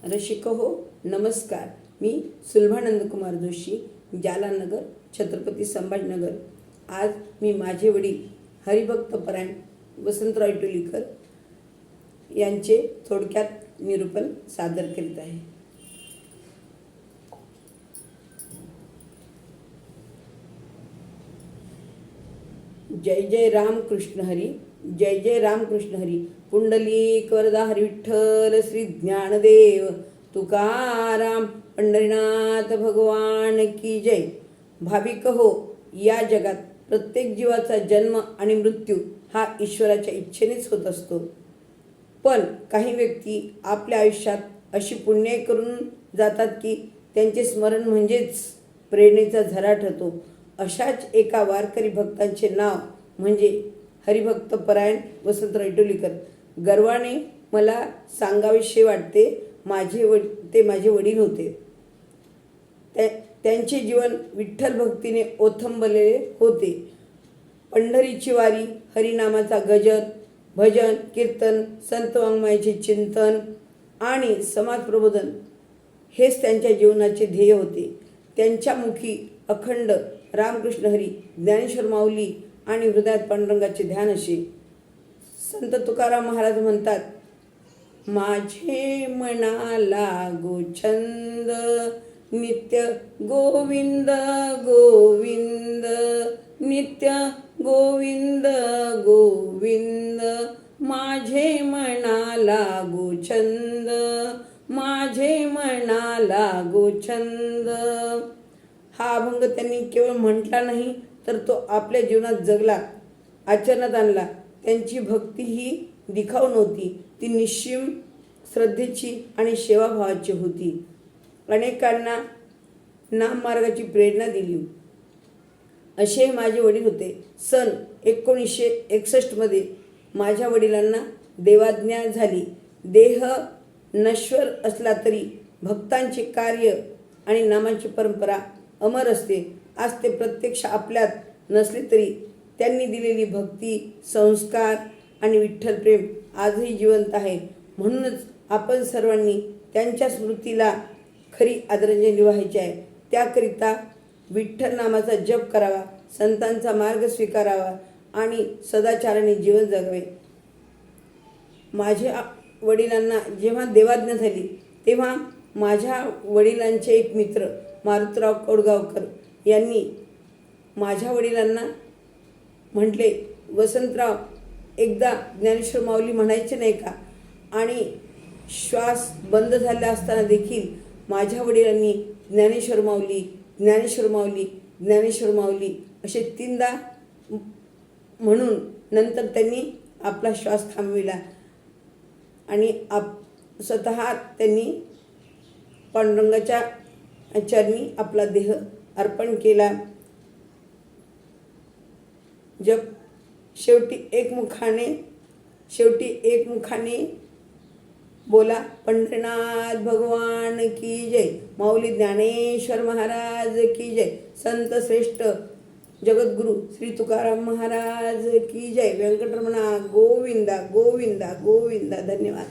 रसिक हो नमस्कार. मी सुलभानंद कुमार जोशी, जालानगर, छत्रपती संभाजीनगर. आज मी माझे वडील हरिभक्तपरायण वसंतराव इटोलीकर यांचे थोडक्यात निरूपण सादर करीत आहे. जय जय राम कृष्ण हरी, जय जय राम कृष्ण हरी. पुंडलिक वरदा हरी विठ्ठल श्री ज्ञानदेव तुकाराम पंढरीनाथ भगवान की जय. भाविक हो, या जगात प्रत्येक जीवाचा जन्म आणि मृत्यू हा ईश्वराच्या इच्छेनेच होत असतो. पण काही व्यक्ती आपल्या आयुष्यात अशी पुण्य करून जातात की त्यांचे स्मरण म्हणजेच प्रेरणेचा झरा ठरतो. अशाच एका वारकरी भक्तांचे नाव म्हणजे हरिभक्तपरायण वसंतराव इटोलीकर. गर्वाने मला सांगावेसे वाटते, ते माझे वडील होते. त्यांचे जीवन विठ्ठल भक्तीने ओथंबलेले होते. पंढरीची वारी, हरिनामाचा गजर, भजन, कीर्तन, संत वाङ्मयाचे चिंतन आणि समाज प्रबोधन हेच त्यांच्या जीवनाचे ध्येय होते. त्यांच्या मुखी अखंड रामकृष्ण हरी, ज्ञानेश्वर माऊली आणि हृदयात पांडुरंगाचे ध्यान असे. संत तुकाराम महाराज म्हणतात, माझे मना लागो छंद, नित्य गोविंद गोविंद, नित्य गोविंद गोविंद. माझे मना लागो छंद, माझे मना लागो छंद. हा अभंग त्यांनी केवळ म्हटला नाही, तर तो आपल्या जीवनात जगला, आचरणात आणला. त्यांची भक्ती ही दिखाऊ नव्हती, ती निश्चिम श्रद्धेची आणि सेवाभावाची होती. अनेकांना नाममार्गाची प्रेरणा दिली. असे माझे वडील होते. सन 1961 माझ्या वडिलांना देवाज्ञा झाली. देह नश्वर असला तरी भक्तांचे कार्य आणि नामाची परंपरा अमर असते. आज ते प्रत्यक्ष आपल्यात नसले तरी त्यांनी दिलेली भक्ती, संस्कार आणि विठ्ठल प्रेम आजही जिवंत आहे. म्हणूनच आपण सर्वांनी त्यांच्या स्मृतीला खरी आदरांजली वाहायची आहे. त्याकरिता विठ्ठल नामाचा जप करावा, संतांचा मार्ग स्वीकारावा आणि सदाचाराने जीवन जगावे. माझ्या वडिलांना जेव्हा देवाज्ञा झाली तेव्हा माझ्या वडिलांचे एक मित्र मारुतराव कोडगावकर यांनी माझ्या वडिलांना म्हटले, वसंतराव, एकदा ज्ञानेश्वर माऊली म्हणायचे नाही का? आणि श्वास बंद झाला असताना देखील माझ्या वडिलांनी ज्ञानेश्वर माऊली, ज्ञानेश्वर माऊली, ज्ञानेश्वर माऊली असे 3दा म्हणून नंतर त्यांनी आपला श्वास थांबविला आणि स्वतः त्यांनी पांडुरंगाच्या चरणी आपला देह अर्पण केला. जप शेवटी एकमुखाने बोला, पंढरीनाथ भगवान की जय, माऊली ज्ञानेश्वर महाराज की जय, संत श्रेष्ठ जगद्गुरु श्री तुकाराम महाराज की जय, व्यंकटरमणा गोविंदा गोविंदा गोविंदा. धन्यवाद.